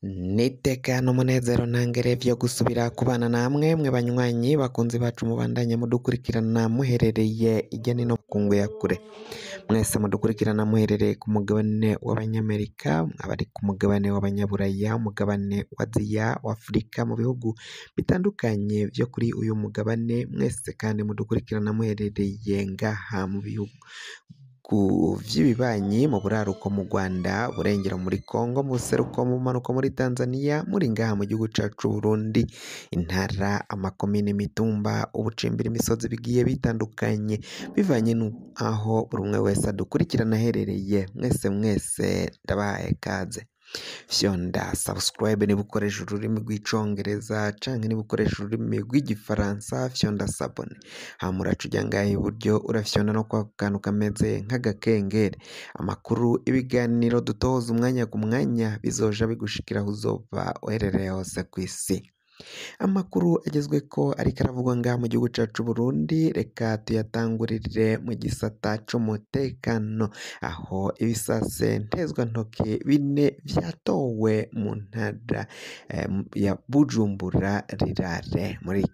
Niteka n'umunezero ntangere vyo gusubira kubana namwe mwe banywanyi bakunzi bacu mubandanya mudukurikirana muherereye irya nino makungu ya kure, mwese mudukurikirana muherereye ku mugabane w'abanyamerika, abari ku mugabane w'abanyaburaya, umugabane wa Aziya, wa Afurika, mu bihugu bitandukanye vyo kuri uyu mugabane, mwese kandi mudukurikirana muherereye ngaha mu bihugu vy'ibibanyi mu buraruko mu Rwanda, burengero muri Kongo, mu buseruko mu manuko muri Tanzania, muri ngaha mu gihugu cacu Burundi, intara, amakomine, imitumba, ubucimbira, imisozi bigiye bitandukanye bivanye aho buri umwe wese adukurikirana aherereye, mwese ndabahaye kaze. Fyonda subscribe niba ukoresha ururimi rw'icongereza canke niba ukoresha ururimi rw'igifaransa fyonda sabone, hama uraca uja ngaha iburyo urafyonda no kwa kantu kameze nk'agakengeri, amakuru ibiganiro dutoza umwanya ku mwanya bizoja bigushikira aho uzoba uherereye hose kw'isi. Amakuru agezweko ariko aravugwa ngaha mu gihugu cacu Burundi, reka tuyatangurire mu gisata c'umutekano, aho ibisase ntezwantoke 4 vyatowe mu ntara ya Bujumbura rirare muri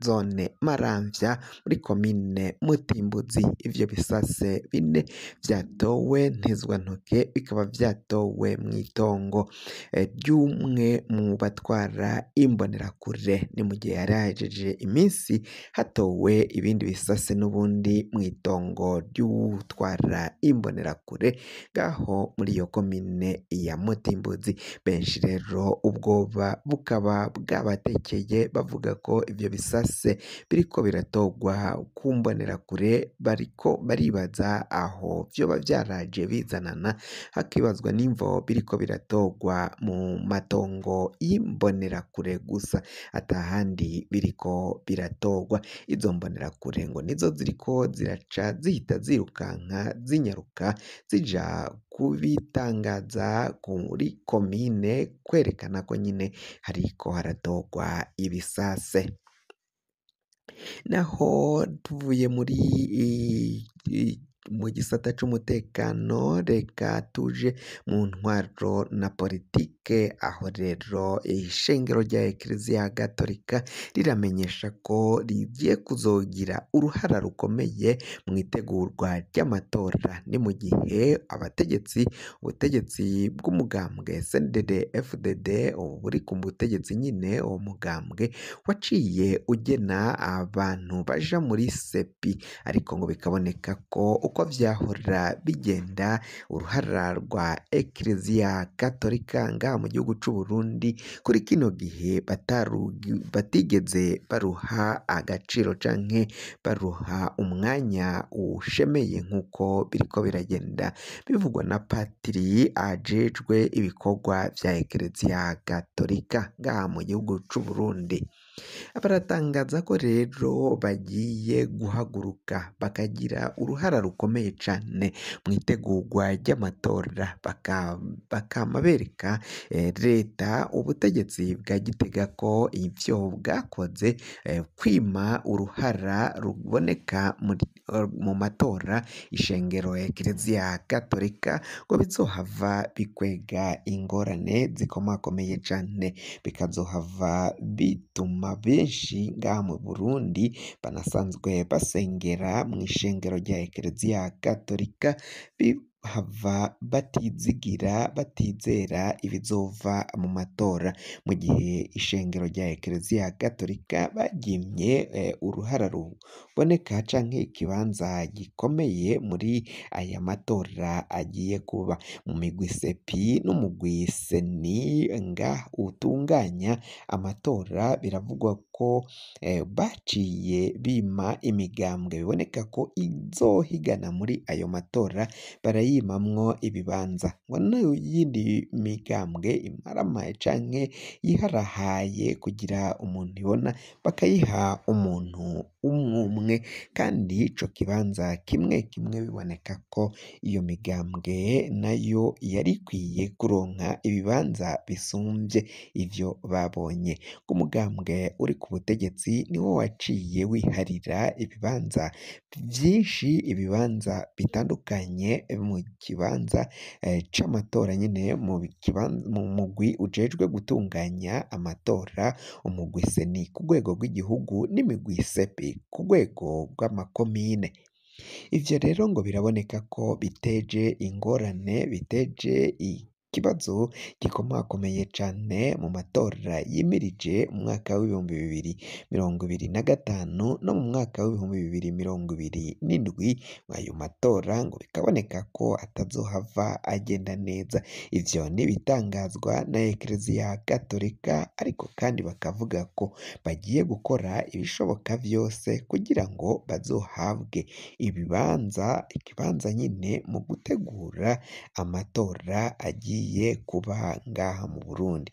zone Maramvya muri komine Mutimbuzi. Ivyo bisase 4 vyatowe ntezwantoke bikaba vyatowe mw'itongo ry'umwe mu batwara imbonerakure, ni mu gihe yari hahejeje iminsi hatowe ibindi bisase n'ubundi mw'itongo ry'utwara imbonerakure ngaho muri iyo komine ya Mutimbuzi. Benshi rero ubwoba bukaba bwabatekeye bavuga ko ivyo bisase biriko biratogwa ku mbonerakure, bariko baribaza aho vyoba vyaraje bizanana, hakibazwa n'imvo biriko biratogwa mu matongo y'imbonerakure gusa atahandi biriko biratogwa. Izo mbonerakure ngo nizo ziriko ziraca zihita zirukanka zinyaruka zija kubitangaza kuri komine kwerekana ko nyine hariko haratogwa ibisase. Naho tuvuye muri mu gisata c'umutekano, reka tuje mu ntwaro na politike, aho rero ishengero rya Ekleziya Gatolika riramenyesha ko rigiye kuzogira uruhara rukomeye mu itegurwa ry'amatora. Ni mu gihe ubutegetsi bw'umugambwe CNDD FDD buri ku butegetsi nyine, uwo mugambwe waciye ugena abantu baja muri sepi, ariko ngo bikaboneka ko uko vyahora bigenda uruhara rwa Ekleziya Gatolika ngaha mu gihugu c'u Burundi kuri kino gihe batigeze baruha agaciro canke baruha umwanya ushemeye nk'uko biriko biragenda bivugwa na patiri ajejwe ibikorwa vya Ekleziya Gatolika ngaha mu gihugu c'u Burundi. Baratangaza ko rero bagiye guhaguruka bakagira uruhara rukomeye cane mu itegurwa ry'amatora, bakama bereka leta ubutegetsi bwa Gitega ko ivyo bwakoze kwima uruhara ruboneka mu matora ishengero Ekleziya Gatolika ngo bizohava bikwega ingorane zikomakomeye cane, bikazohava bituma benshi ngaha mu Burundi banasanzwe basengera mu ishengero rya Ekleziya Gatolika hava batizera ibizova mu matora, mu gihe ishengero rya Ekleziya Gatolika baryimye uruhara ruboneka canke ikibanza gikomeye muri aya matora agiye kuba. Mu migwi sepi n'umugwi seni utunganya amatora biravugwa ko baciye bima imigambwe biboneka ko izohigana muri ayo matora barayimamwo ibibanza, ngo n'iyindi migambwe imaramaye canke yiharahaye kugira umuntu ibona bakayiha umuntu umwe kandi ico kibanza kimwe kimwe biboneka ko iyo migambwe nayo yari ikwiye kuronka ibibanza bisumvye ivyo babonye. Umugambwe uri ku butegetsi niwo waciye wiharira ibibanza vyinshi, ibibanza bitandukanye mu kibanza c'amatora nyene, mu mugwi ujejwe gutunganya amatora, umugwi seni ku rwego rw'igihugu n'imigwi sepi ku rwego rw'amakomine. Ivyo rero ngo biraboneka ko biteje ingorane, biteje ikibazo gikomakomeye cane mu matora yimirije mu mwaka w'ibihumbi 2025 no mu mwaka w'ibihumbi 2027. Ayo matora ngo bikaboneka ko atazohava agenda neza. Ivyo n'ibitangazwa na Eklezia Gatolika, ariko kandi bakavuga ko bagiye gukora ibishoboka vyose kugira ngo bazohabwe ikibanza nyine mu gutegura amatora agiye kuba ngaha mu Burundi.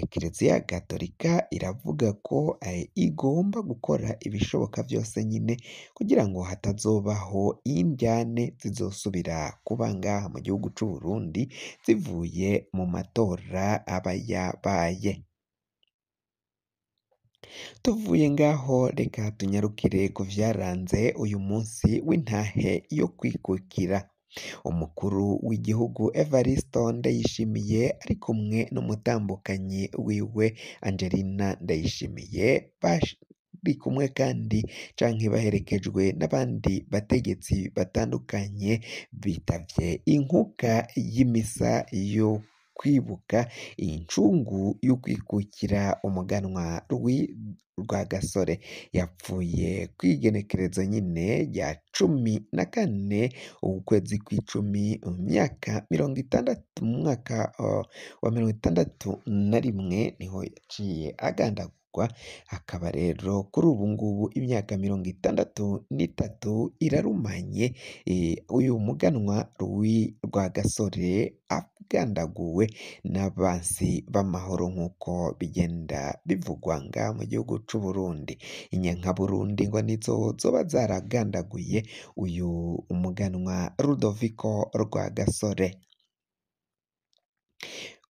Eklezia Gatolika iravuga ko igomba gukora ibishoboka vyose nyine kugira ngo hatazobaho indyane zizosubira kuba ngaha mu gihugu c'u Burundi zivuye mu matora aba yabaye. Tuvuye ngaho reka tunyarukire ku vyaranze uyu munsi w'intahe yo kwikukira. Umukuru w'igihugu Evaristo Ndayishimiye ari kumwe n'umutambukanyi wiwe Angelina Ndayishimiye bari kumwe kandi canke baherekejwe n'abandi bategetsi batandukanye, bitavye inkuka y'imisa yo kwibuka incungu y'ukwikukira umuganwa Rwagasore. Yapfuye kw'igenekerezo nyine rya 14 ukwezi kw'icumi mu myaka 60, mu mwaka wa 61 niho yaciye agandagurwa. Akaba rero kuri ubu ngubu imyaka 63 irarumanye uyu muganwa Rwagasore agandaguwe n'abansi b'amahoro nk'uko bigenda bivugwa nga mu gihugu c'u Burundi. Inyanka Burundi ngo nizo zoba zaragandaguye uyu umuganwa Rudoviko Rwagasore.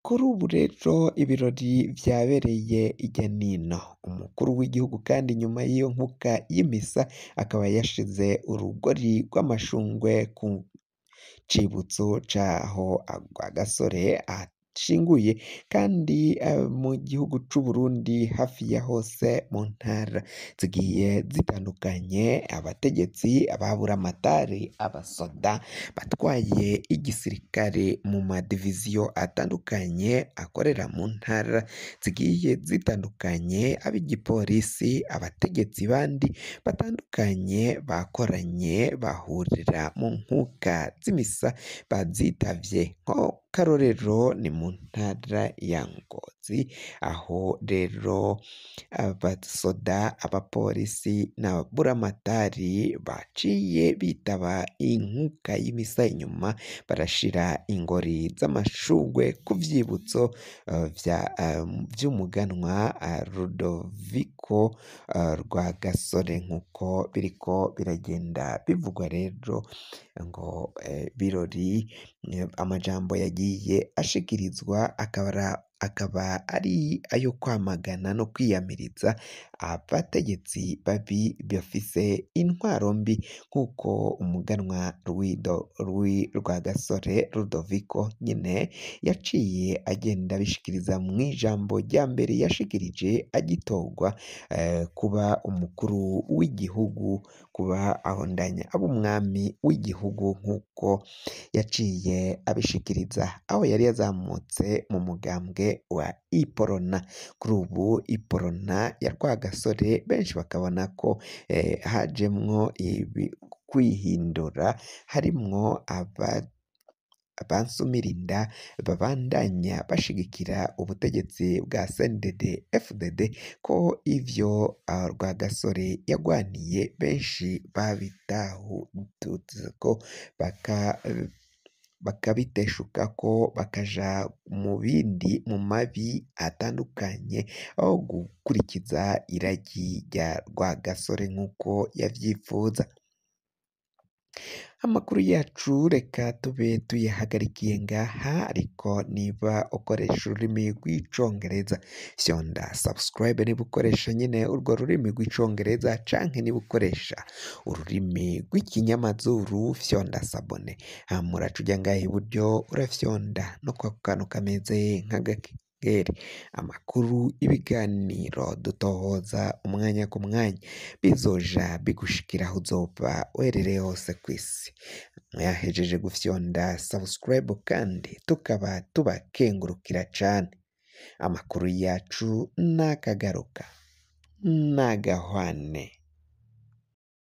Kuri ubu rero ibirori vyabereye irya nino. Umukuru w'igihugu kandi nyuma y'iyo nkuka y'imisa akaba yashize urugori rw'amashungwe ku cibutso caho Rwagasore ashinguye, kandi mu gihugu c'u Burundi hafi ya hose mu ntara zigiye zitandukanye, abategetsi, ababuramatari, abasoda batwaye igisirikare mu madiviziyo atandukanye akorera mu ntara zigiye zitandukanye, ab'igipolisi, abategetsi bandi batandukanye bakoranye bahurira mu nkuka z'imisa bazitavye. Karorero ni mu ntara ya Ngozi, aho rero abasoda, abapolisi n'ababuramatari baciye bitaba inkuka y'imisa, inyuma barashira ingori z'amashugwe ku vyibutso vy'umuganwa Rudoviko Rwagasore, nk'uko biriko biragenda bivugwa. Rero ngo birori, amajambo yagiye ashikirizwa akaba ari ayo kwamagana no kwiyamiriza abategetsi babi bafise intwaro mbi, nk'uko umuganwa Rwagasore Rudoviko nyine yaciye agenda abishikiriza mw'ijambo rya mbere yashikirije agitorwa kuba umukuru w'igihugu, kuba ahondanya ab'umwami w'igihugu, nk'uko yaciye abishikiriza aho yari yazamutse mu mugambwe wa Iporona. Kuri ubu Iporona ya Rwagasore benshi bakabona ko hajemwo kwihindura, harimwo abansumirinda babandanya bashigikira ubutegetsi bwa CNDD FDD, ko ivyo Rwagasore yagwaniye benshi babitahutse ko bakabiteshukako bakaja mu bindi mu mabi atandukanye aho gukurikiza iragi rya Rwagasore nk'uko yavyifuza. Amakuru yacu reka tube tuyahagarikiye ngaha, ariko niba ukoresha ururimi rw'icongereza fyonda subscribe niba ukoresha nyine urwo rurimi rw'icongereza, canke niba ukoresha ururimi rw'ikinyamazuru fyonda sabone. Muraca uja ngaha iburyo urafyonda no kwa kantu kameze nk'agakengeri, amakuru ibiganiro dutohoza umwanya ku mwanya bizoja bigushikira aho uzoba uherereye hose kw'isi. Mwahejeje gufyonda subscribe kandi tukaba tubakengurukira cane. Amakuru yacu nakagaruka nagahwane.